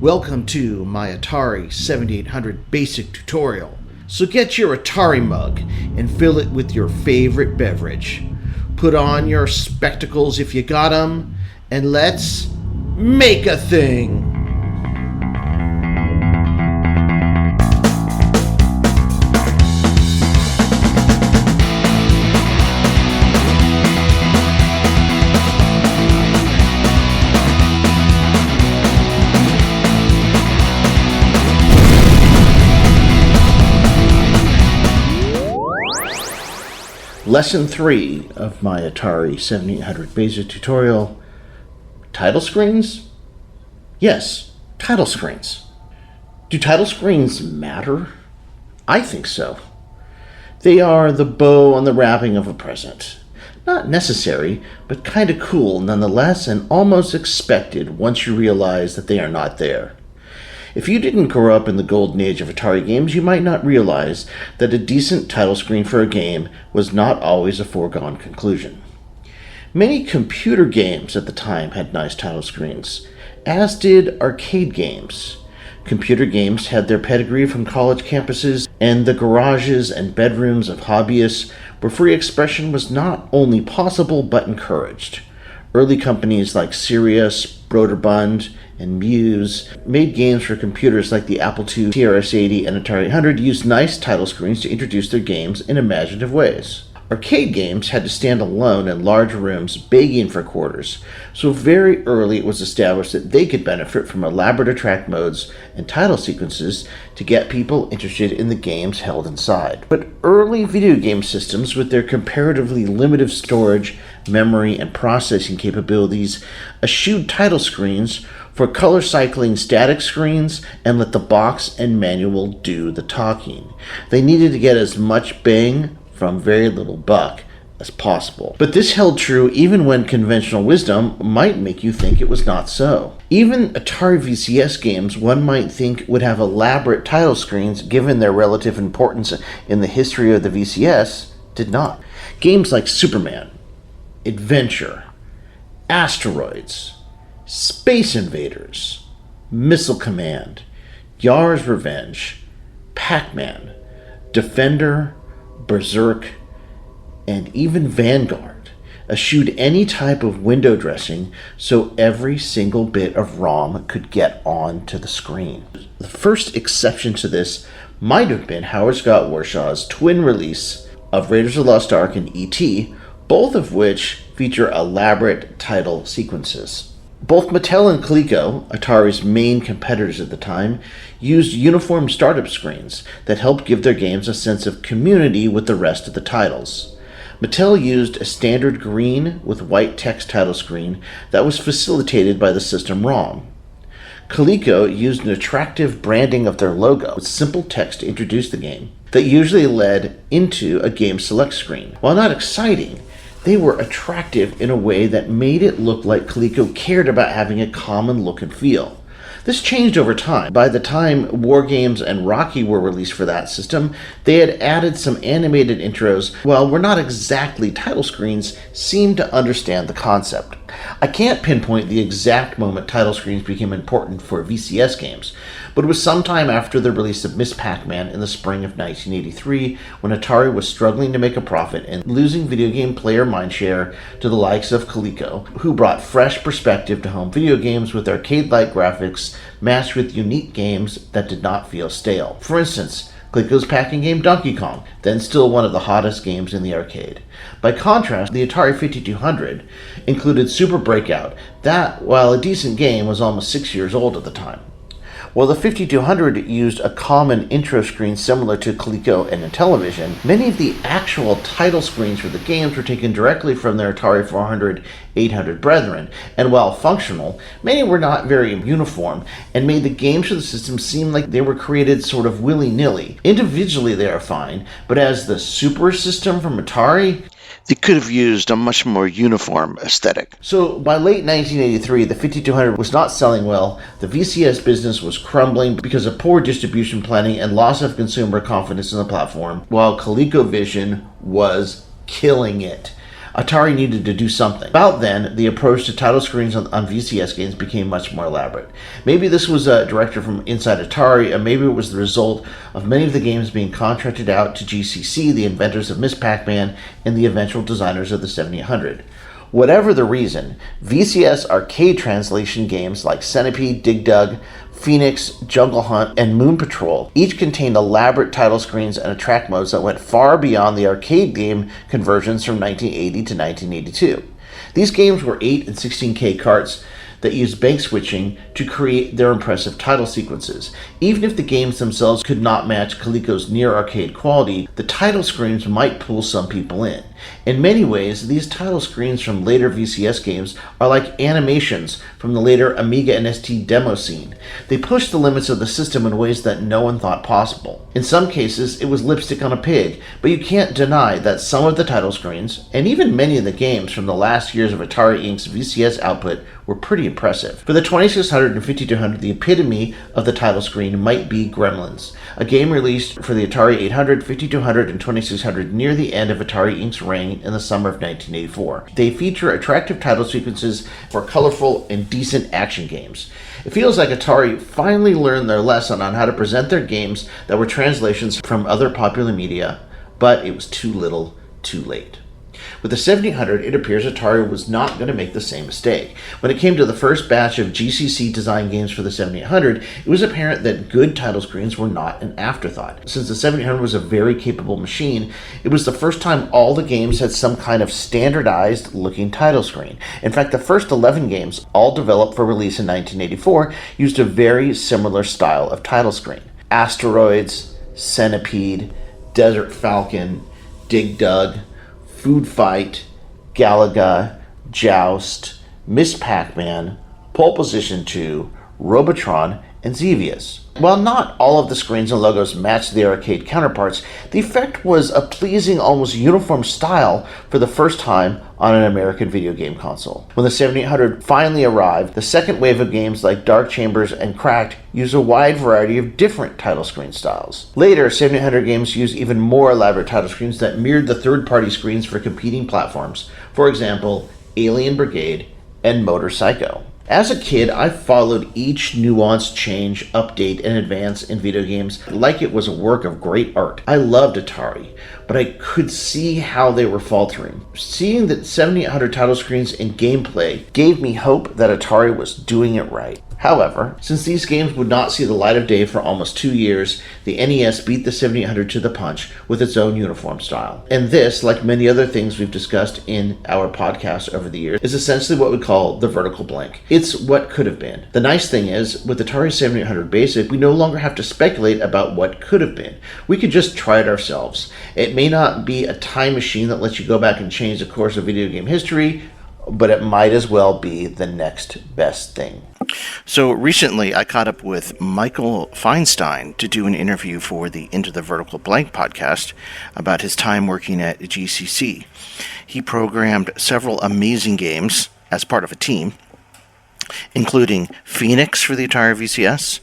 Welcome to my Atari 7800 basic tutorial. So get your Atari mug and fill it with your favorite beverage. Put on your spectacles if you got 'em, and let's make a thing! Lesson 3 of my Atari 7800 basic tutorial, title screens? Yes, title screens. Do title screens matter? I think so. They are the bow on the wrapping of a present. Not necessary, but kinda cool nonetheless, and almost expected once you realize that they are not there. If you didn't grow up in the golden age of Atari games, you might not realize that a decent title screen for a game was not always a foregone conclusion. Many computer games at the time had nice title screens, as did arcade games. Computer games had their pedigree from college campuses and the garages and bedrooms of hobbyists, where free expression was not only possible but encouraged. Early companies like Sirius, Broderbund, and Muse made games for computers like the Apple II, TRS-80, and Atari 100 used nice title screens to introduce their games in imaginative ways. Arcade games had to stand alone in large rooms begging for quarters, so very early it was established that they could benefit from elaborate attract modes and title sequences to get people interested in the games held inside. But early video game systems, with their comparatively limited storage, memory, and processing capabilities, eschewed title screens for color cycling static screens and let the box and manual do the talking. They needed to get as much bang from very little buck as possible. But this held true even when conventional wisdom might make you think it was not so. Even Atari VCS games one might think would have elaborate title screens given their relative importance in the history of the VCS did not. Games like Superman, Adventure, Asteroids, Space Invaders, Missile Command, Yar's Revenge, Pac-Man, Defender, Berserk, and even Vanguard eschewed any type of window dressing so every single bit of ROM could get onto the screen. The first exception to this might have been Howard Scott Warshaw's twin release of Raiders of the Lost Ark and E.T., both of which feature elaborate title sequences. Both Mattel and Coleco, Atari's main competitors at the time, used uniform startup screens that helped give their games a sense of community with the rest of the titles. Mattel used a standard green with white text title screen that was facilitated by the system ROM. Coleco used an attractive branding of their logo with simple text to introduce the game that usually led into a game select screen. While not exciting, they were attractive in a way that made it look like Coleco cared about having a common look and feel. This changed over time. By the time War Games and Rocky were released for that system, they had added some animated intros. While we're not exactly title screens, seemed to understand the concept. I can't pinpoint the exact moment title screens became important for VCS games, but it was sometime after the release of Miss Pac-Man in the spring of 1983, when Atari was struggling to make a profit and losing video game player mindshare to the likes of Coleco, who brought fresh perspective to home video games with arcade-like graphics matched with unique games that did not feel stale. For instance, Coleco's packing game Donkey Kong, then still one of the hottest games in the arcade. By contrast, the Atari 5200 included Super Breakout, that, while a decent game, was almost 6 years old at the time. While the 5200 used a common intro screen similar to Coleco and Intellivision, many of the actual title screens for the games were taken directly from their Atari 400, 800 brethren, and while functional, many were not very uniform and made the games for the system seem like they were created sort of willy-nilly. Individually they are fine, but as the Super System from Atari, they could have used a much more uniform aesthetic. So by late 1983, the 5200 was not selling well, the VCS business was crumbling because of poor distribution planning and loss of consumer confidence in the platform, while ColecoVision was killing it. Atari needed to do something. About then, the approach to title screens on VCS games became much more elaborate. Maybe this was a directive from inside Atari, and maybe it was the result of many of the games being contracted out to GCC, the inventors of Miss Pac-Man, and the eventual designers of the 7800. Whatever the reason, VCS arcade translation games like Centipede, Dig Dug, Phoenix, Jungle Hunt, and Moon Patrol each contained elaborate title screens and attract modes that went far beyond the arcade game conversions from 1980 to 1982. These games were 8 and 16K carts that used bank switching to create their impressive title sequences. Even if the games themselves could not match Coleco's near-arcade quality, the title screens might pull some people in. In many ways, these title screens from later VCS games are like animations from the later Amiga and ST demo scene. They push the limits of the system in ways that no one thought possible. In some cases, it was lipstick on a pig, but you can't deny that some of the title screens, and even many of the games from the last years of Atari Inc.'s VCS output, were pretty impressive. For the 2600 and 5200, the epitome of the title screen might be Gremlins, a game released for the Atari 800, 5200, and 2600 near the end of Atari Inc.'s reign in the summer of 1984. They feature attractive title sequences for colorful and decent action games. It feels like Atari finally learned their lesson on how to present their games that were translations from other popular media, but it was too little, too late. With the 7800, it appears Atari was not going to make the same mistake. When it came to the first batch of GCC design games for the 7800, it was apparent that good title screens were not an afterthought. Since the 7800 was a very capable machine, it was the first time all the games had some kind of standardized looking title screen. In fact, the first 11 games, all developed for release in 1984, used a very similar style of title screen. Asteroids, Centipede, Desert Falcon, Dig Dug, Food Fight, Galaga, Joust, Miss Pac-Man, Pole Position 2, Robotron, and Xevious. While not all of the screens and logos matched the arcade counterparts, the effect was a pleasing, almost uniform style for the first time on an American video game console. When the 7800 finally arrived, the second wave of games like Dark Chambers and Cracked used a wide variety of different title screen styles. Later, 7800 games used even more elaborate title screens that mirrored the third-party screens for competing platforms. For example, Alien Brigade and Motor Psycho. As a kid, I followed each nuanced change, update, and advance in video games like it was a work of great art. I loved Atari, but I could see how they were faltering. Seeing the 7800 title screens and gameplay gave me hope that Atari was doing it right. However, since these games would not see the light of day for almost 2 years, the NES beat the 7800 to the punch with its own uniform style. And this, like many other things we've discussed in our podcast over the years, is essentially what we call the vertical blank. It's what could have been. The nice thing is, with Atari 7800 Basic, we no longer have to speculate about what could have been. We could just try it ourselves. It may not be a time machine that lets you go back and change the course of video game history, but it might as well be the next best thing. So recently I caught up with Michael Feinstein to do an interview for the Into the Vertical Blank podcast about his time working at GCC. He programmed several amazing games as part of a team, including Phoenix for the Atari VCS,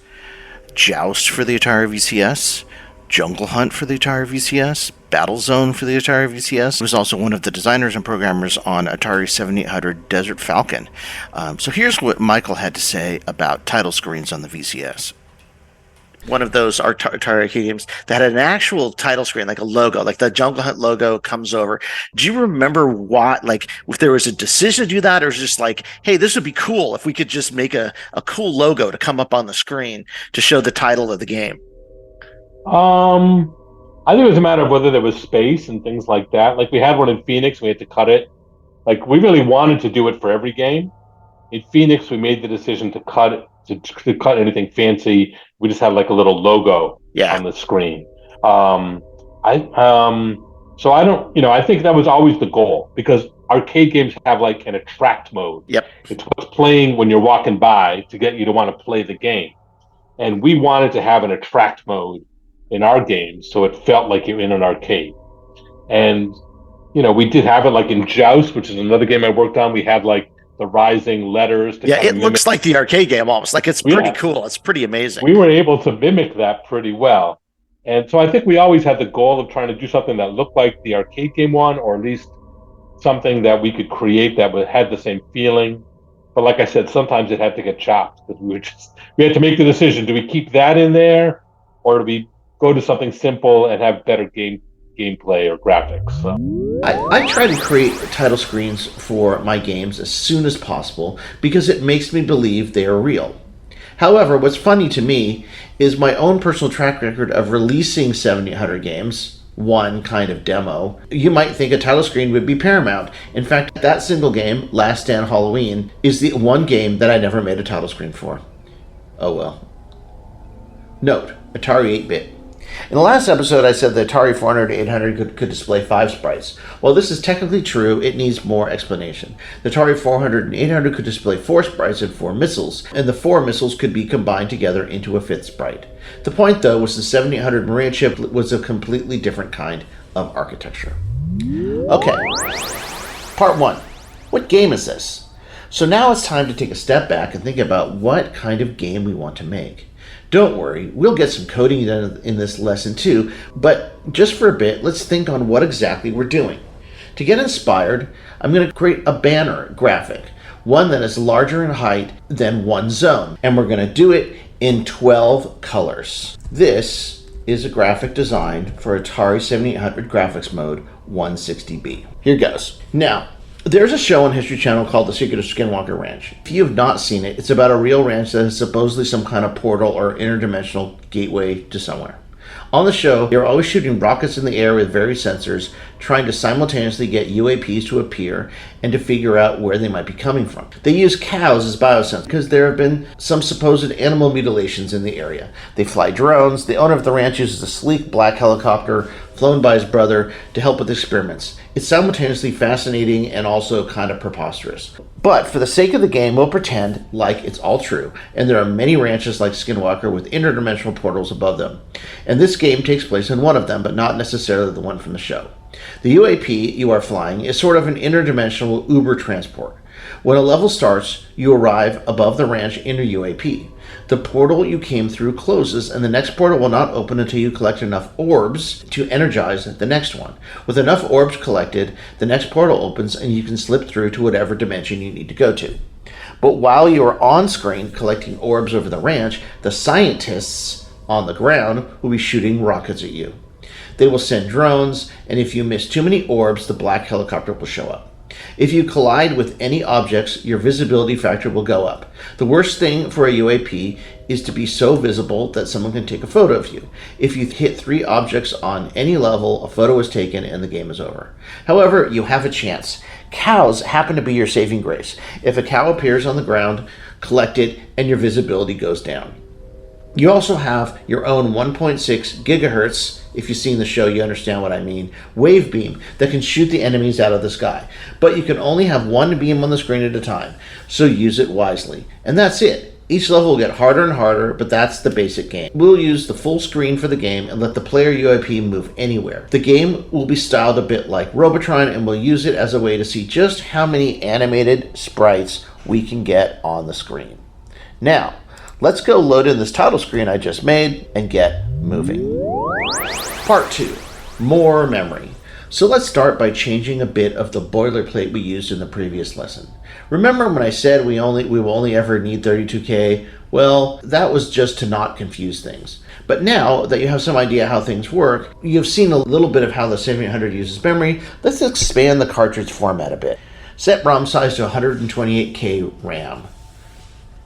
Joust for the Atari VCS, Jungle Hunt for the Atari VCS, Battlezone for the Atari VCS. He was also one of the designers and programmers on Atari 7800 Desert Falcon. So here's what Michael had to say about title screens on the VCS. One of those Atari games that had an actual title screen, like a logo, like the Jungle Hunt logo comes over. Do you remember what, like, if there was a decision to do that, or was it just like, hey, this would be cool if we could just make a cool logo to come up on the screen to show the title of the game? I think it was a matter of whether there was space and things like that. Like, we had one in Phoenix, we had to cut it. Like, we really wanted to do it for every game. In Phoenix, we made the decision to cut it, to cut anything fancy. We just had like a little logo on the screen. So I don't, I think that was always the goal, because arcade games have like an attract mode. Yep. It's what's playing when you're walking by to get you to want to play the game. And we wanted to have an attract mode in our games, so it felt like you're in an arcade. And, we did have it like in Joust, which is another game I worked on. We had like the rising letters. It looks like the arcade game almost. Like, it's pretty cool. It's pretty amazing. We were able to mimic that pretty well. And so I think we always had the goal of trying to do something that looked like the arcade game one, or at least something that we could create that had the same feeling. But like I said, sometimes it had to get chopped because we had to make the decision: do we keep that in there, or do we go to something simple and have better gameplay or graphics? So. I try to create title screens for my games as soon as possible because it makes me believe they are real. However, what's funny to me is my own personal track record of releasing 7800 games, one kind of demo. You might think a title screen would be paramount. In fact, that single game, Last Stand Halloween, is the one game that I never made a title screen for. Oh well. Note, Atari 8-bit. In the last episode, I said the Atari 400-800 could display 5 sprites. While this is technically true, it needs more explanation. The Atari 400 and 800 could display 4 sprites and 4 missiles, and the 4 missiles could be combined together into a 5th sprite. The point, though, was the 7800 Maria chip was a completely different kind of architecture. Okay, part 1. What game is this? So now it's time to take a step back and think about what kind of game we want to make. Don't worry, we'll get some coding done in this lesson too, but just for a bit, let's think on what exactly we're doing. To get inspired, I'm going to create a banner graphic, one that is larger in height than one zone, and we're going to do it in 12 colors. This is a graphic designed for Atari 7800 graphics mode 160B. Here goes. Now, there's a show on History Channel called The Secret of Skinwalker Ranch. If you have not seen it, it's about a real ranch that is supposedly some kind of portal or interdimensional gateway to somewhere. On the show, they're always shooting rockets in the air with various sensors, trying to simultaneously get UAPs to appear and to figure out where they might be coming from. They use cows as biosensors because there have been some supposed animal mutilations in the area. They fly drones. The owner of the ranch uses a sleek black helicopter flown by his brother to help with experiments. It's simultaneously fascinating and also kind of preposterous. But for the sake of the game, we'll pretend like it's all true, and there are many ranches like Skinwalker with interdimensional portals above them. And this game takes place in one of them, but not necessarily the one from the show. The UAP you are flying is sort of an interdimensional Uber transport. When a level starts, you arrive above the ranch in a UAP. The portal you came through closes, and the next portal will not open until you collect enough orbs to energize the next one. With enough orbs collected, the next portal opens and you can slip through to whatever dimension you need to go to. But while you are on screen collecting orbs over the ranch, the scientists on the ground will be shooting rockets at you. They will send drones, and if you miss too many orbs, the black helicopter will show up. If you collide with any objects, your visibility factor will go up. The worst thing for a UAP is to be so visible that someone can take a photo of you. If you hit 3 objects on any level, a photo is taken and the game is over. However, you have a chance. Cows happen to be your saving grace. If a cow appears on the ground, collect it and your visibility goes down. You also have your own 1.6 gigahertz, if you've seen the show you understand what I mean, wave beam that can shoot the enemies out of the sky. But you can only have one beam on the screen at a time, so use it wisely. And that's it. Each level will get harder and harder, but that's the basic game. We'll use the full screen for the game and let the player UAP move anywhere. The game will be styled a bit like Robotron, and we'll use it as a way to see just how many animated sprites we can get on the screen. Now, let's go load in this title screen I just made and get moving. Part 2, more memory. So let's start by changing a bit of the boilerplate we used in the previous lesson. Remember when I said we will only ever need 32K? Well, that was just to not confuse things. But now that you have some idea how things work, you've seen a little bit of how the 7800 uses memory, let's expand the cartridge format a bit. Set ROM size to 128K RAM.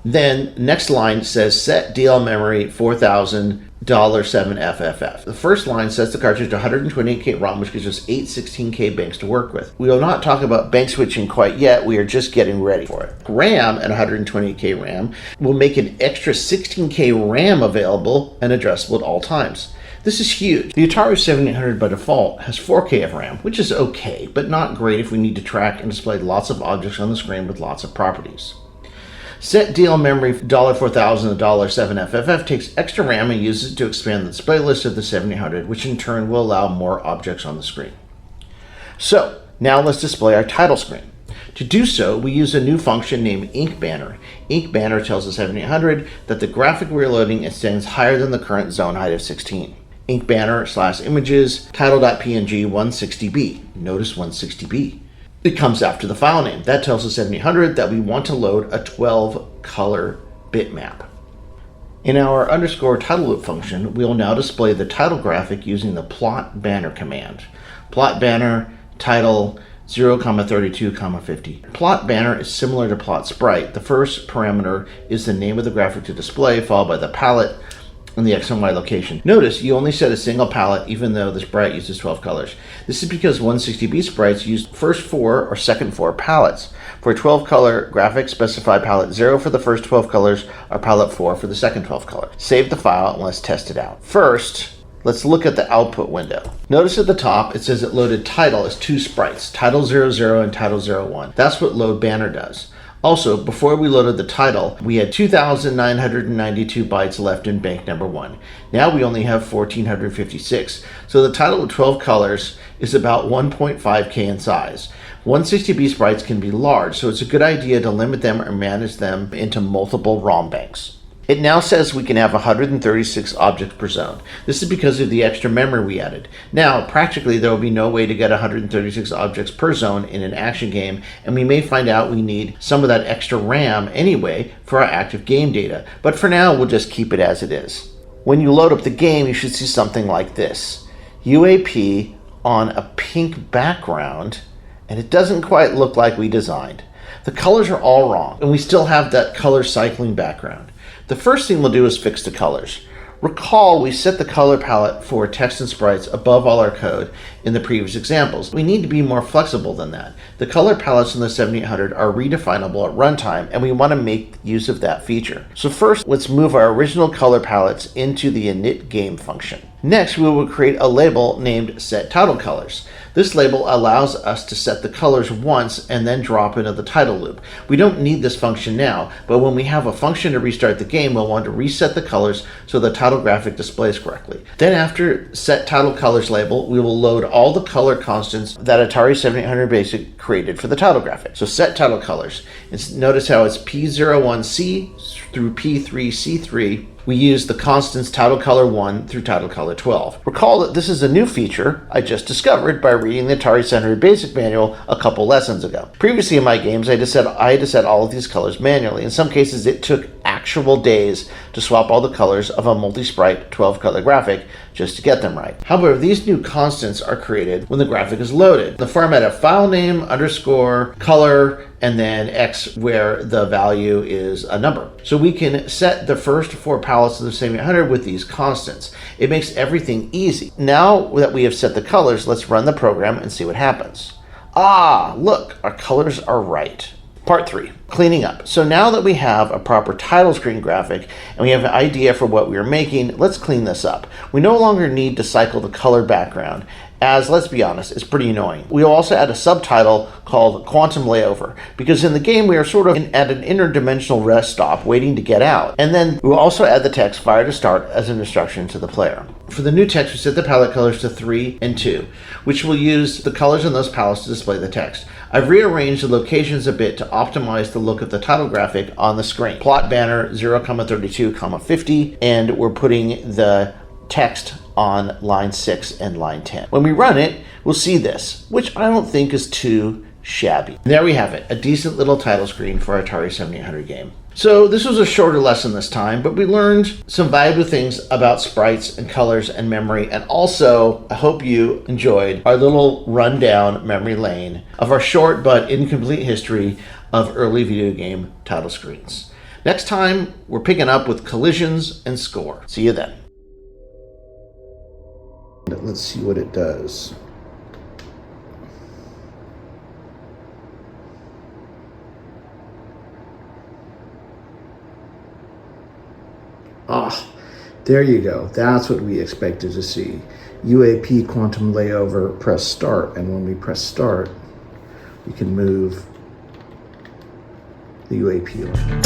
Then next line says set DL memory 4000 $7FFF. The first line sets the cartridge to 128K ROM, which gives us 8 16K banks to work with. We will not talk about bank switching quite yet. We are just getting ready for it. RAM at 128K RAM will make an extra 16K RAM available and addressable at all times. This is huge. The Atari 7800 by default has 4K of RAM, which is okay, but not great if we need to track and display lots of objects on the screen with lots of properties. Set DL memory $4000 $7FFF takes extra RAM and uses it to expand the display list of the 7800, which in turn will allow more objects on the screen. So, now let's display our title screen. To do so, we use a new function named Ink Banner. Ink Banner tells the 7800 that the graphic we're loading extends higher than the current zone height of 16. Ink Banner /images title.png 160b. Notice 160b. It comes after the file name. That tells the 7800 that we want to load a 12 color bitmap. In our underscore title loop function, we will now display the title graphic using the plot banner command. Plot banner title 0,32,50. Plot banner is similar to plot sprite. The first parameter is the name of the graphic to display, followed by the palette and the X and Y location. Notice you only set a single palette even though the sprite uses 12 colors. This is because 160B sprites use first 4 or second 4 palettes. For a 12 color graphic, specify palette 0 for the first 12 colors or palette 4 for the second 12 colors. Save the file and let's test it out. First, let's look at the output window. Notice at the top it says it loaded title as 2 sprites, title 00 and title 01. That's what load banner does. Also, before we loaded the title, we had 2,992 bytes left in bank number 1. Now we only have 1,456. So the title of 12 colors is about 1.5K in size. 160B sprites can be large, so it's a good idea to limit them or manage them into multiple ROM banks. It now says we can have 136 objects per zone. This is because of the extra memory we added. Now, practically, there will be no way to get 136 objects per zone in an action game, and we may find out we need some of that extra RAM anyway for our active game data. But for now, we'll just keep it as it is. When you load up the game, you should see something like this. UAP on a pink background, and it doesn't quite look like we designed. The colors are all wrong, and we still have that color cycling background. The first thing we'll do is fix the colors. Recall we set the color palette for text and sprites above all our code in the previous examples. We need to be more flexible than that. The color palettes in the 7800 are redefinable at runtime, and we want to make use of that feature. So first, let's move our original color palettes into the init game function. Next, we will create a label named setTitleColors. This label allows us to set the colors once and then drop into the title loop. We don't need this function now, but when we have a function to restart the game, we'll want to reset the colors so the title graphic displays correctly. Then after setTitleColors label, we will load all the color constants that Atari 7800 Basic created for the title graphic. So setTitleColors. Notice how it's P01C through P3C3. We use the constants title color 1 through title color 12. Recall that this is a new feature I just discovered by reading the Atari 7800 Basic manual a couple lessons ago. Previously in my games, I had to set all of these colors manually. In some cases, it took actual days to swap all the colors of a multi-sprite 12-color graphic just to get them right. However, these new constants are created when the graphic is loaded. The format of file name, underscore, color, and then X where the value is a number. So we can set the first 4 palettes of the 7800 with these constants. It makes everything easy. Now that we have set the colors, let's run the program and see what happens. Ah, look, our colors are right. Part 3, cleaning up. So now that we have a proper title screen graphic and we have an idea for what we are making, let's clean this up. We no longer need to cycle the color background, as, let's be honest, it's pretty annoying. We'll also add a subtitle called Quantum Layover, because in the game we are sort of at an interdimensional rest stop waiting to get out. And then we'll also add the text fire to start as an instruction to the player. For the new text, we set the palette colors to 3 and 2, which will use the colors in those palettes to display the text. I've rearranged the locations a bit to optimize the look of the title graphic on the screen. Plot banner 0,32,50, and we're putting the text on line 6 and line 10. When we run it, we'll see this, which I don't think is too shabby. And there we have it, a decent little title screen for our Atari 7800 game. So this was a shorter lesson this time, but we learned some valuable things about sprites and colors and memory, and also I hope you enjoyed our little rundown memory lane of our short but incomplete history of early video game title screens. Next time, we're picking up with collisions and score. See you then. Let's see what it does. Ah, there you go. That's what we expected to see. UAP quantum layover, press start. And when we press start, we can move the UAP line.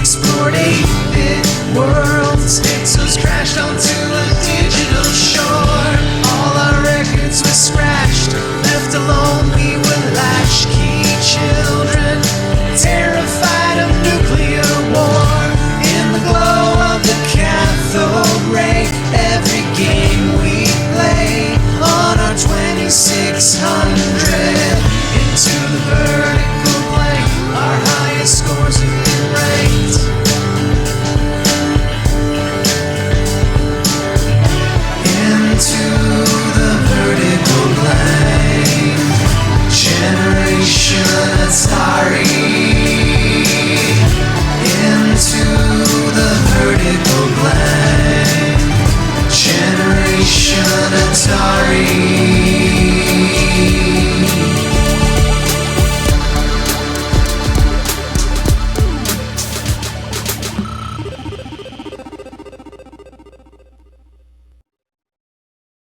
Explored 8-bit worlds, Pixels crashed onto